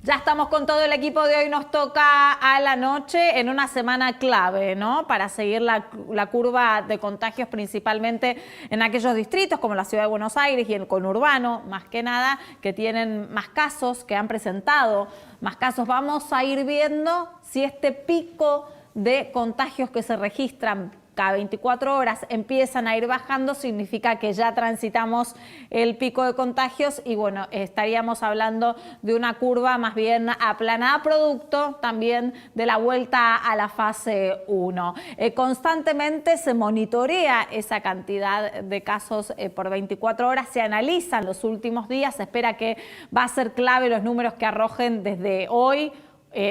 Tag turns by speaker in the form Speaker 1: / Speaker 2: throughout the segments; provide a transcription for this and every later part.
Speaker 1: Ya estamos con todo el equipo de hoy. Nos toca a la noche en una semana clave, ¿no? Para seguir la curva de contagios principalmente en aquellos distritos como la Ciudad de Buenos Aires y el conurbano, más que nada, que tienen más casos, que han presentado más casos. Vamos a ir viendo si este pico de contagios que se registran cada 24 horas empiezan a ir bajando, significa que ya transitamos el pico de contagios y bueno, estaríamos hablando de una curva más bien aplanada, producto también de la vuelta a la fase 1. Constantemente se monitorea esa cantidad de casos por 24 horas, se analizan los últimos días, se espera que va a ser clave los números que arrojen desde hoy,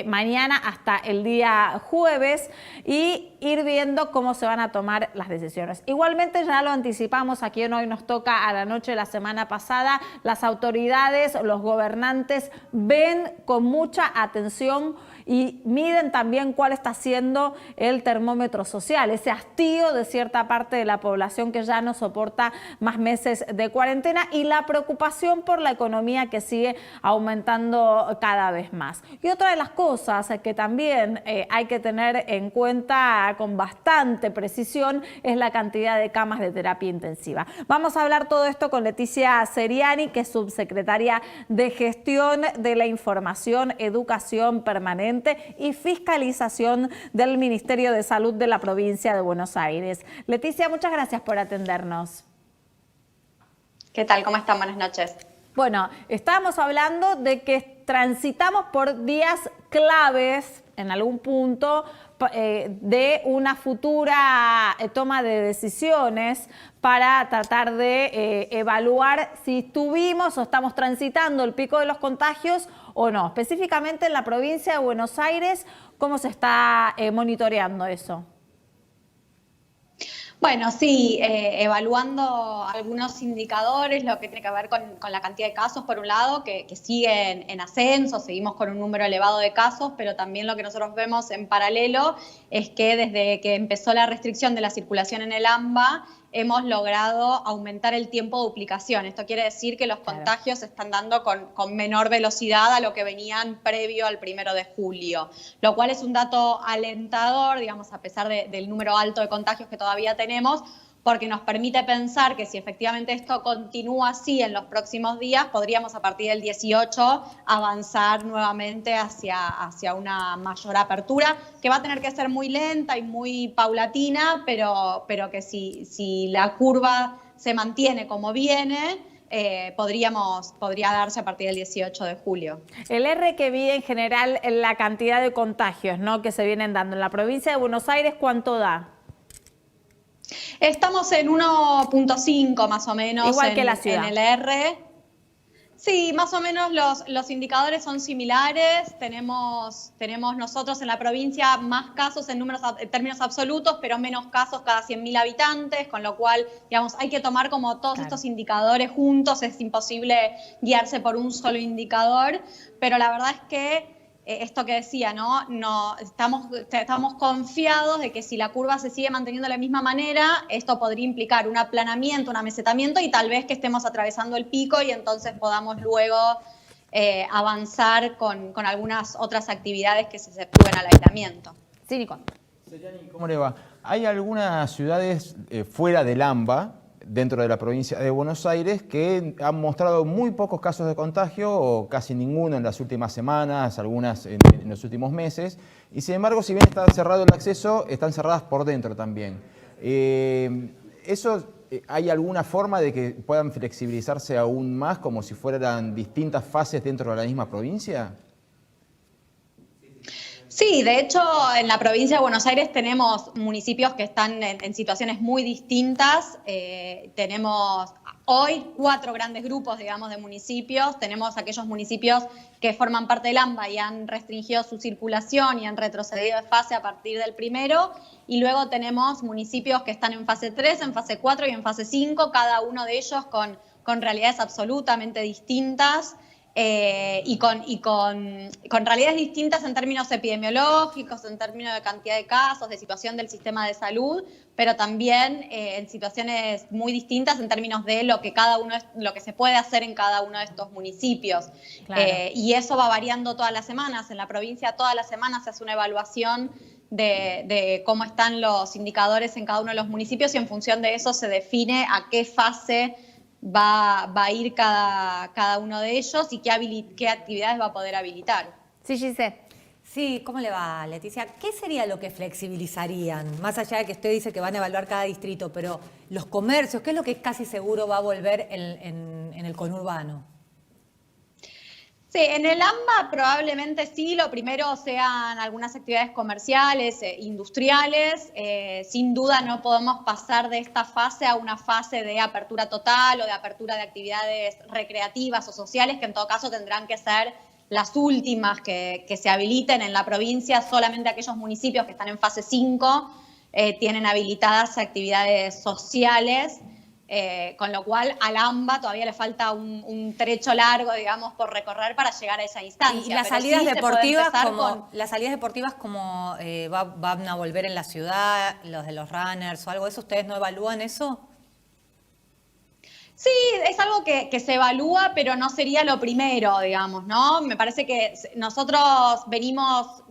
Speaker 1: mañana hasta el día jueves y ir viendo cómo se van a tomar las decisiones. Igualmente ya lo anticipamos, aquí en Hoy Nos Toca a la noche de la semana pasada, las autoridades, los gobernantes ven con mucha atención y miden también cuál está siendo el termómetro social, ese hastío de cierta parte de la población que ya no soporta más meses de cuarentena y la preocupación por la economía que sigue aumentando cada vez más. Y otra de las cosas que también hay que tener en cuenta con bastante precisión es la cantidad de camas de terapia intensiva. Vamos a hablar todo esto con Leticia Seriani, que es subsecretaria de Gestión de la Información, Educación Permanente y Fiscalización del Ministerio de Salud de la provincia de Buenos Aires. Leticia, muchas gracias por atendernos.
Speaker 2: ¿Qué tal? ¿Cómo están? Buenas noches.
Speaker 1: Bueno, estábamos hablando de que transitamos por días claves en algún punto de una futura toma de decisiones para tratar de evaluar si estuvimos o estamos transitando el pico de los contagios o no. Específicamente en la provincia de Buenos Aires, ¿cómo se está monitoreando eso?
Speaker 2: Bueno, sí, evaluando algunos indicadores, lo que tiene que ver con la cantidad de casos, por un lado, que siguen en ascenso, seguimos con un número elevado de casos, pero también lo que nosotros vemos en paralelo es que desde que empezó la restricción de la circulación en el AMBA, hemos logrado aumentar el tiempo de duplicación. Esto quiere decir que los contagios se están dando con menor velocidad a lo que venían previo al 1 de julio, lo cual es un dato alentador, digamos, a pesar del número alto de contagios que todavía tenemos, porque nos permite pensar que si efectivamente esto continúa así en los próximos días, podríamos a partir del 18 avanzar nuevamente hacia una mayor apertura, que va a tener que ser muy lenta y muy paulatina, pero que si la curva se mantiene como viene, podría darse a partir del 18 de julio.
Speaker 1: El R que vi en general en la cantidad de contagios, ¿no?, que se vienen dando en la provincia de Buenos Aires, ¿cuánto da?
Speaker 2: Estamos en 1.5 más o menos.
Speaker 1: Igual que la ciudad.
Speaker 2: En el R. Sí, más o menos los indicadores son similares. Tenemos nosotros en la provincia más casos en términos absolutos, pero menos casos cada 100.000 habitantes, con lo cual, digamos, hay que tomar como todos estos indicadores juntos. Es imposible guiarse por un solo indicador, pero la verdad es que esto que decía, ¿no? Estamos confiados de que si la curva se sigue manteniendo de la misma manera, esto podría implicar un aplanamiento, un amesetamiento y tal vez que estemos atravesando el pico y entonces podamos luego avanzar con algunas otras actividades que se efectúen al aislamiento.
Speaker 1: Sí, Nico.
Speaker 3: Seriani, ¿cómo le va? Hay algunas ciudades fuera del AMBA, dentro de la provincia de Buenos Aires, que han mostrado muy pocos casos de contagio o casi ninguno en las últimas semanas, algunas en los últimos meses, y sin embargo, si bien está cerrado el acceso, están cerradas por dentro también. ¿Hay alguna forma de que puedan flexibilizarse aún más, como si fueran distintas fases dentro de la misma provincia?
Speaker 2: Sí, de hecho, en la provincia de Buenos Aires tenemos municipios que están en situaciones muy distintas. Tenemos hoy 4 grandes grupos, digamos, de municipios. Tenemos aquellos municipios que forman parte del AMBA y han restringido su circulación y han retrocedido de fase a partir del 1. Y luego tenemos municipios que están en fase 3, en fase 4 y en fase 5, cada uno de ellos con realidades absolutamente distintas. y con realidades distintas en términos epidemiológicos, en términos de cantidad de casos, de situación del sistema de salud, pero también en situaciones muy distintas en términos de lo que se puede hacer en cada uno de estos municipios.
Speaker 1: Claro.
Speaker 2: Y eso va variando todas las semanas. En la provincia todas las semanas se hace una evaluación de cómo están los indicadores en cada uno de los municipios y en función de eso se define a qué fase va a ir cada uno de ellos y qué actividades va a poder habilitar.
Speaker 1: Sí, Giselle.
Speaker 4: Sí, ¿cómo le va, Leticia? ¿Qué sería lo que flexibilizarían? Más allá de que usted dice que van a evaluar cada distrito, pero los comercios, ¿qué es lo que casi seguro va a volver en el conurbano?
Speaker 2: Sí, en el AMBA probablemente sí, lo primero sean algunas actividades comerciales, industriales. Sin duda no podemos pasar de esta fase a una fase de apertura total o de apertura de actividades recreativas o sociales, que en todo caso tendrán que ser las últimas que se habiliten en la provincia. Solamente aquellos municipios que están en fase 5 tienen habilitadas actividades sociales. Con lo cual al AMBA todavía le falta un trecho largo, digamos, por recorrer para llegar a esa instancia.
Speaker 4: Y las salidas deportivas, como van a volver en la ciudad, los de los runners o algo de eso, ¿ustedes no evalúan eso?
Speaker 2: Sí, es algo que se evalúa, pero no sería lo primero, digamos, ¿no? Me parece que nosotros venimos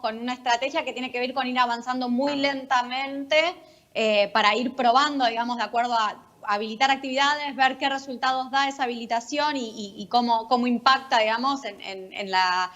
Speaker 2: con una estrategia que tiene que ver con ir avanzando muy lentamente para ir probando, digamos, de acuerdo a habilitar actividades, ver qué resultados da esa habilitación y cómo impacta, digamos, en la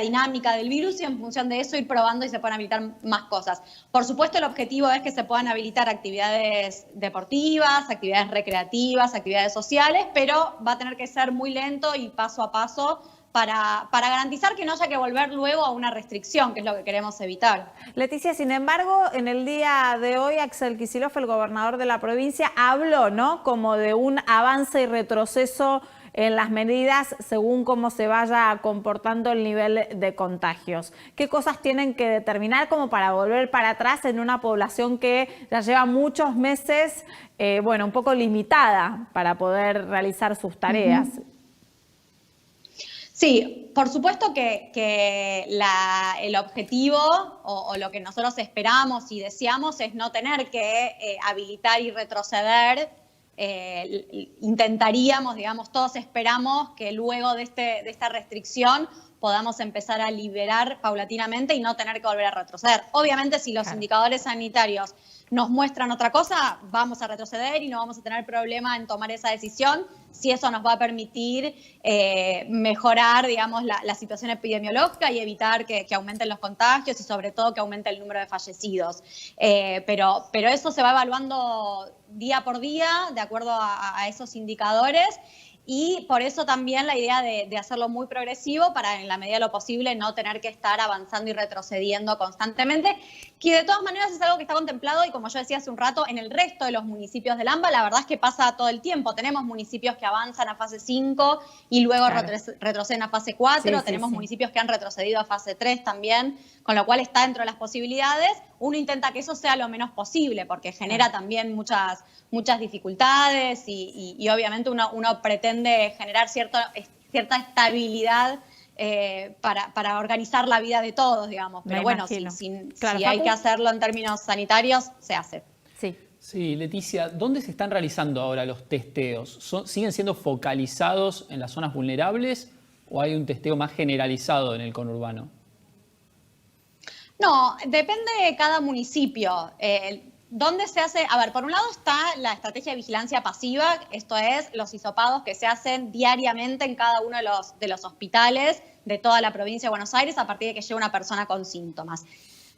Speaker 2: dinámica del virus, y en función de eso ir probando y se pueden habilitar más cosas. Por supuesto, el objetivo es que se puedan habilitar actividades deportivas, actividades recreativas, actividades sociales, pero va a tener que ser muy lento y paso a paso para garantizar que no haya que volver luego a una restricción, que es lo que queremos evitar.
Speaker 1: Leticia, sin embargo, en el día de hoy, Axel Kicillof, el gobernador de la provincia, habló, ¿no?, como de un avance y retroceso en las medidas según cómo se vaya comportando el nivel de contagios. ¿Qué cosas tienen que determinar como para volver para atrás en una población que ya lleva muchos meses, un poco limitada para poder realizar sus tareas?
Speaker 2: Sí, por supuesto que el objetivo o lo que nosotros esperamos y deseamos es no tener que habilitar y retroceder. Intentaríamos, digamos, todos esperamos que luego de esta restricción podamos empezar a liberar paulatinamente y no tener que volver a retroceder. Obviamente, si los indicadores sanitarios nos muestran otra cosa, vamos a retroceder y no vamos a tener problema en tomar esa decisión, si eso nos va a permitir mejorar, digamos, la situación epidemiológica y evitar que aumenten los contagios y sobre todo que aumente el número de fallecidos. Pero eso se va evaluando día por día de acuerdo a esos indicadores. Y por eso también la idea de hacerlo muy progresivo para, en la medida de lo posible, no tener que estar avanzando y retrocediendo constantemente, que de todas maneras es algo que está contemplado y, como yo decía hace un rato, en el resto de los municipios del AMBA, la verdad es que pasa todo el tiempo. Tenemos municipios que avanzan a fase 5 y luego retroceden a fase 4, tenemos municipios que han retrocedido a fase 3 también, con lo cual está dentro de las posibilidades. Uno intenta que eso sea lo menos posible porque genera también muchas dificultades y obviamente uno pretende generar cierta estabilidad para organizar la vida de todos, digamos. Pero bueno, si hay que hacerlo en términos sanitarios, se hace.
Speaker 5: Sí, Leticia, ¿dónde se están realizando ahora los testeos? ¿Siguen siendo focalizados en las zonas vulnerables o hay un testeo más generalizado en el conurbano?
Speaker 2: No, depende de cada municipio. ¿Dónde se hace? A ver, por un lado está la estrategia de vigilancia pasiva, esto es los hisopados que se hacen diariamente en cada uno de los hospitales de toda la provincia de Buenos Aires a partir de que llega una persona con síntomas.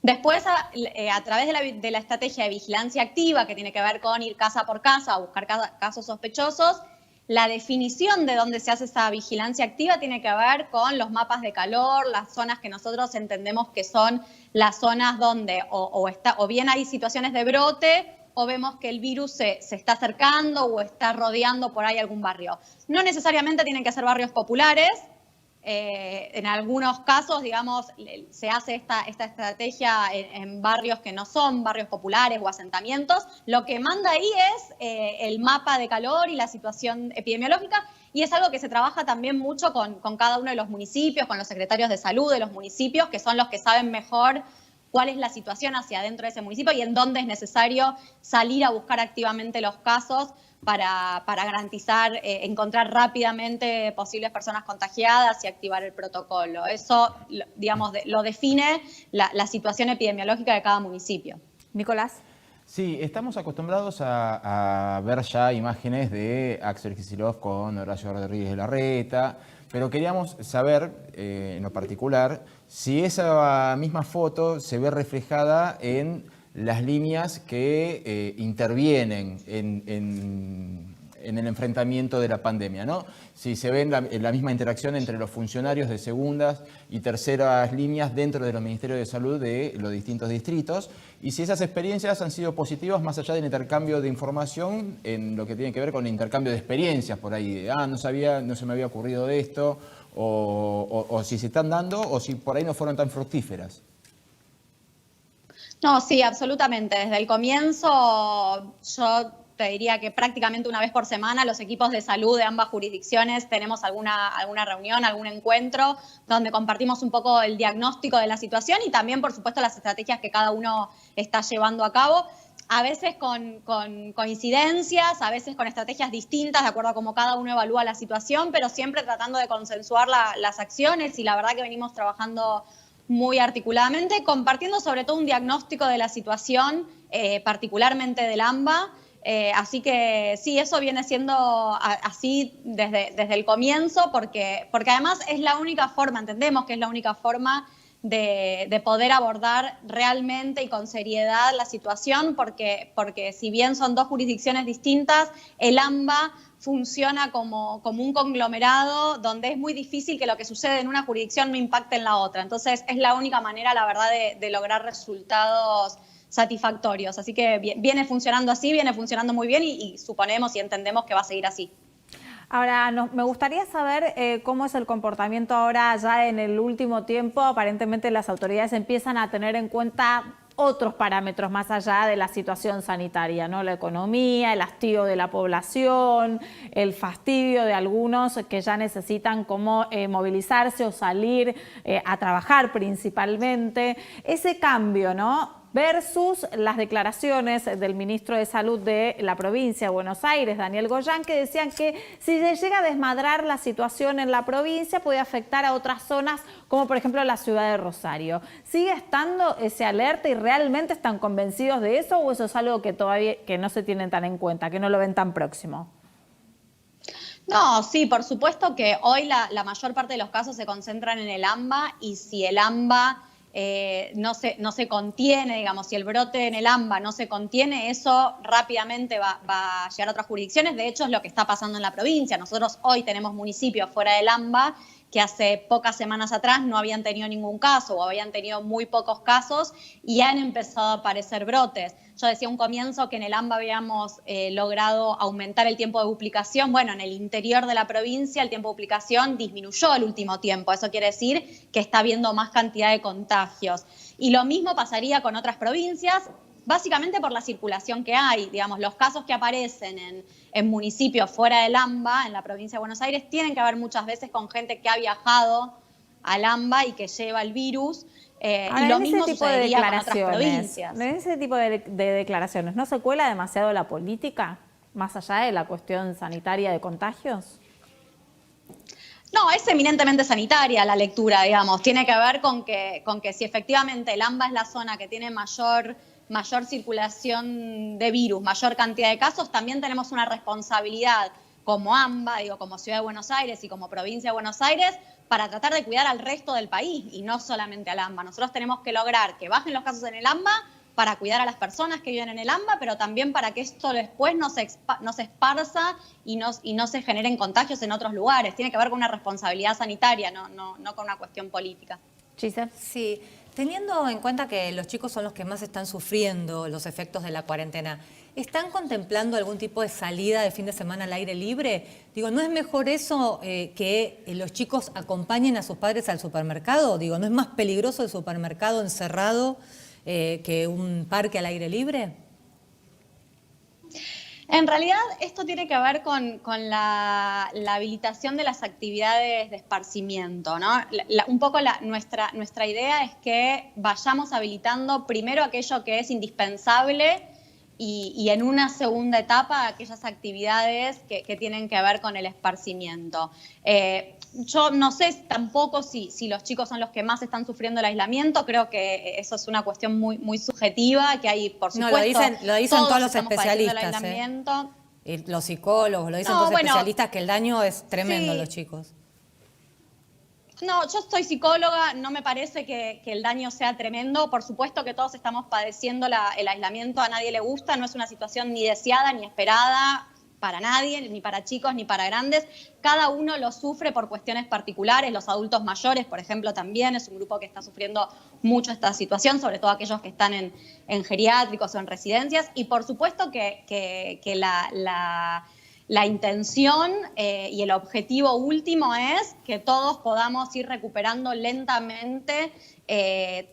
Speaker 2: Después, a través de la estrategia de vigilancia activa, que tiene que ver con ir casa por casa a buscar casos sospechosos, la definición de dónde se hace esa vigilancia activa tiene que ver con los mapas de calor, las zonas que nosotros entendemos que son las zonas donde o bien hay situaciones de brote o vemos que el virus se está acercando o está rodeando por ahí algún barrio. No necesariamente tienen que ser barrios populares. En algunos casos, digamos, se hace esta estrategia en barrios que no son barrios populares o asentamientos. Lo que manda ahí es el mapa de calor y la situación epidemiológica y es algo que se trabaja también mucho con cada uno de los municipios, con los secretarios de salud de los municipios, que son los que saben mejor cuál es la situación hacia adentro de ese municipio y en dónde es necesario salir a buscar activamente los casos para garantizar, encontrar rápidamente posibles personas contagiadas y activar el protocolo. Eso, digamos, lo define la situación epidemiológica de cada municipio.
Speaker 1: Nicolás.
Speaker 3: Sí, estamos acostumbrados a ver ya imágenes de Axel Kicillof con Horacio Rodríguez Larreta, pero queríamos saber, en lo particular, si esa misma foto se ve reflejada en las líneas que intervienen en el enfrentamiento de la pandemia, ¿no? Si se ve la misma interacción entre los funcionarios de segundas y terceras líneas dentro de los ministerios de salud de los distintos distritos, y si esas experiencias han sido positivas más allá del intercambio de información en lo que tiene que ver con el intercambio de experiencias por ahí, no sabía, no se me había ocurrido de esto, o si se están dando o si por ahí no fueron tan fructíferas.
Speaker 2: No, sí, absolutamente. Desde el comienzo yo te diría que prácticamente una vez por semana los equipos de salud de ambas jurisdicciones tenemos alguna reunión, algún encuentro donde compartimos un poco el diagnóstico de la situación y también, por supuesto, las estrategias que cada uno está llevando a cabo. A veces con coincidencias, a veces con estrategias distintas, de acuerdo a cómo cada uno evalúa la situación, pero siempre tratando de consensuar las acciones y la verdad que venimos trabajando muy articuladamente, compartiendo sobre todo un diagnóstico de la situación, particularmente del AMBA. Así que sí, eso viene siendo así desde el comienzo, porque además es la única forma, entendemos que es la única forma de poder abordar realmente y con seriedad la situación, porque si bien son dos jurisdicciones distintas, el AMBA funciona como un conglomerado donde es muy difícil que lo que sucede en una jurisdicción no impacte en la otra. Entonces es la única manera, la verdad, de lograr resultados satisfactorios. Así que viene funcionando así, viene funcionando muy bien y suponemos y entendemos que va a seguir así.
Speaker 1: Ahora, me gustaría saber cómo es el comportamiento ahora ya en el último tiempo. Aparentemente las autoridades empiezan a tener en cuenta otros parámetros más allá de la situación sanitaria, ¿no? La economía, el hastío de la población, el fastidio de algunos que ya necesitan como movilizarse o salir a trabajar principalmente. Ese cambio, ¿no? Versus las declaraciones del ministro de Salud de la provincia de Buenos Aires, Daniel Goyan, que decían que si se llega a desmadrar la situación en la provincia puede afectar a otras zonas, como por ejemplo la ciudad de Rosario. ¿Sigue estando ese alerta y realmente están convencidos de eso o eso es algo que todavía que no se tienen tan en cuenta, que no lo ven tan próximo?
Speaker 2: No, sí, por supuesto que hoy la mayor parte de los casos se concentran en el AMBA y si el AMBA no se contiene, digamos, si el brote en el AMBA no se contiene, eso rápidamente va a llegar a otras jurisdicciones. De hecho, es lo que está pasando en la provincia. Nosotros hoy tenemos municipios fuera del AMBA que hace pocas semanas atrás no habían tenido ningún caso o habían tenido muy pocos casos y han empezado a aparecer brotes. Yo decía un comienzo que en el AMBA habíamos logrado aumentar el tiempo de duplicación. Bueno, en el interior de la provincia el tiempo de duplicación disminuyó el último tiempo. Eso quiere decir que está habiendo más cantidad de contagios. Y lo mismo pasaría con otras provincias, básicamente por la circulación que hay. Digamos, los casos que aparecen en municipios fuera del AMBA, en la provincia de Buenos Aires, tienen que ver muchas veces con gente que ha viajado al AMBA y que lleva el virus.
Speaker 1: Ahora,
Speaker 2: y lo mismo sucedería con otras provincias.
Speaker 1: En ese tipo de declaraciones, ¿no se cuela demasiado la política, más allá de la cuestión sanitaria de contagios?
Speaker 2: No, es eminentemente sanitaria la lectura, digamos. Tiene que ver con que si efectivamente el AMBA es la zona que tiene mayor circulación de virus, mayor cantidad de casos, también tenemos una responsabilidad como AMBA, como Ciudad de Buenos Aires y como Provincia de Buenos Aires, para tratar de cuidar al resto del país y no solamente al AMBA. Nosotros tenemos que lograr que bajen los casos en el AMBA para cuidar a las personas que viven en el AMBA, pero también para que esto después no se esparza y no se generen contagios en otros lugares. Tiene que ver con una responsabilidad sanitaria, no con una cuestión política.
Speaker 1: Giselle.
Speaker 4: Sí, teniendo en cuenta que los chicos son los que más están sufriendo los efectos de la cuarentena, ¿están contemplando algún tipo de salida de fin de semana al aire libre? Digo, ¿no es mejor eso que los chicos acompañen a sus padres al supermercado? Digo, ¿no es más peligroso el supermercado encerrado que un parque al aire libre?
Speaker 2: En realidad esto tiene que ver con la habilitación de las actividades de esparcimiento, ¿no? Un poco nuestra idea es que vayamos habilitando primero aquello que es indispensable y en una segunda etapa aquellas actividades que tienen que ver con el esparcimiento. Yo no sé tampoco si los chicos son los que más están sufriendo el aislamiento, creo que eso es una cuestión muy subjetiva, que hay, por supuesto,
Speaker 4: lo dicen todos los especialistas,
Speaker 2: el aislamiento.
Speaker 4: Y los psicólogos, lo dicen todos los especialistas, que el daño es tremendo en los chicos.
Speaker 2: No, yo soy psicóloga, no me parece que el daño sea tremendo. Por supuesto que todos estamos padeciendo el aislamiento, a nadie le gusta, no es una situación ni deseada ni esperada para nadie, ni para chicos ni para grandes. Cada uno lo sufre por cuestiones particulares. Los adultos mayores, por ejemplo, también es un grupo que está sufriendo mucho esta situación, sobre todo aquellos que están en geriátricos o en residencias. Y por supuesto que la intención y el objetivo último es que todos podamos ir recuperando lentamente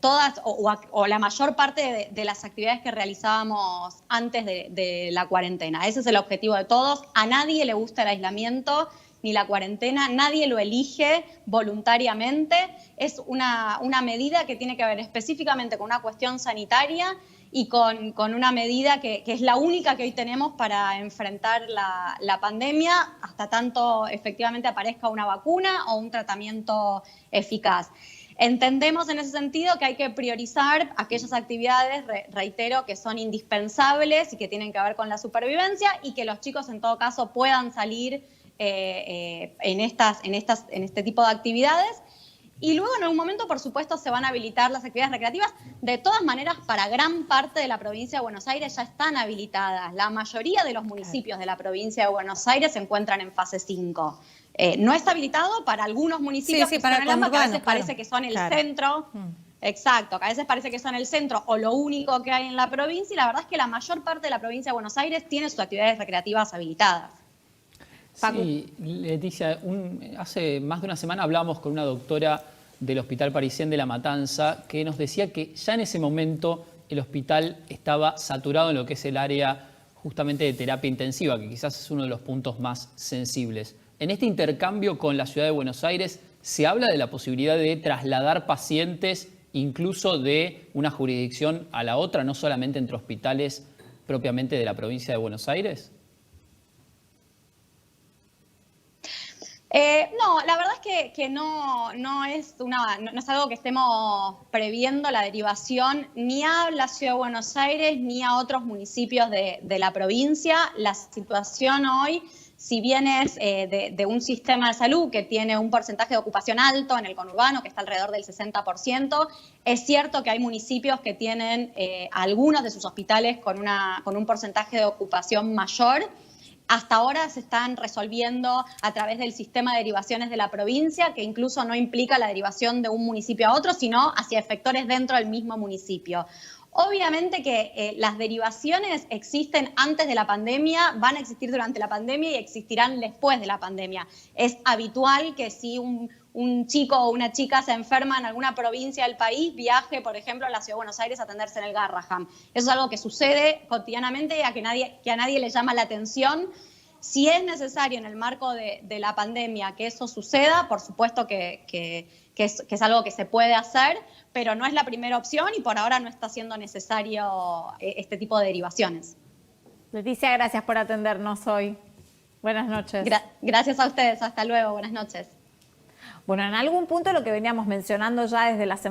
Speaker 2: todas o la mayor parte de las actividades que realizábamos antes de la cuarentena. Ese es el objetivo de todos. A nadie le gusta el aislamiento ni la cuarentena, nadie lo elige voluntariamente. Es una medida que tiene que ver específicamente con una cuestión sanitaria y con una medida que es la única que hoy tenemos para enfrentar la pandemia, hasta tanto efectivamente aparezca una vacuna o un tratamiento eficaz. Entendemos en ese sentido que hay que priorizar aquellas actividades, reitero, que son indispensables y que tienen que ver con la supervivencia, y que los chicos en todo caso puedan salir en este tipo de actividades. Y luego en algún momento, por supuesto, se van a habilitar las actividades recreativas. De todas maneras, para gran parte de la provincia de Buenos Aires ya están habilitadas. La mayoría de los municipios de la provincia de Buenos Aires se encuentran en fase 5. No está habilitado para algunos municipios que
Speaker 4: para
Speaker 2: están en Lamba, que a veces parece que son el centro. Exacto, que a veces parece que son el centro o lo único que hay en la provincia, y la verdad es que la mayor parte de la provincia de Buenos Aires tiene sus actividades recreativas habilitadas.
Speaker 1: Paco.
Speaker 5: Sí, Leticia, hace más de una semana hablábamos con una doctora del Hospital Parisien de La Matanza que nos decía que ya en ese momento el hospital estaba saturado en lo que es el área justamente de terapia intensiva, que quizás es uno de los puntos más sensibles. En este intercambio con la ciudad de Buenos Aires, ¿se habla de la posibilidad de trasladar pacientes incluso de una jurisdicción a la otra, no solamente entre hospitales propiamente de la provincia de Buenos Aires?
Speaker 2: No, la verdad es que no es algo que estemos previendo la derivación ni a la Ciudad de Buenos Aires ni a otros municipios de la provincia. La situación hoy, si bien es de un sistema de salud que tiene un porcentaje de ocupación alto en el conurbano, que está alrededor del 60%, es cierto que hay municipios que tienen algunos de sus hospitales con un porcentaje de ocupación mayor. Hasta ahora se están resolviendo a través del sistema de derivaciones de la provincia, que incluso no implica la derivación de un municipio a otro, sino hacia efectores dentro del mismo municipio. Obviamente que las derivaciones existen antes de la pandemia, van a existir durante la pandemia y existirán después de la pandemia. Es habitual que si un chico o una chica se enferma en alguna provincia del país, viaje, por ejemplo, a la Ciudad de Buenos Aires a atenderse en el Garrahan. Eso es algo que sucede cotidianamente y que a nadie le llama la atención. Si es necesario en el marco de la pandemia que eso suceda, por supuesto que es algo que se puede hacer, pero no es la primera opción y por ahora no está siendo necesario este tipo de derivaciones.
Speaker 1: Leticia, gracias por atendernos hoy. Buenas noches.
Speaker 2: Gracias a ustedes, hasta luego, buenas noches.
Speaker 1: Bueno, en algún punto lo que veníamos mencionando ya desde la semana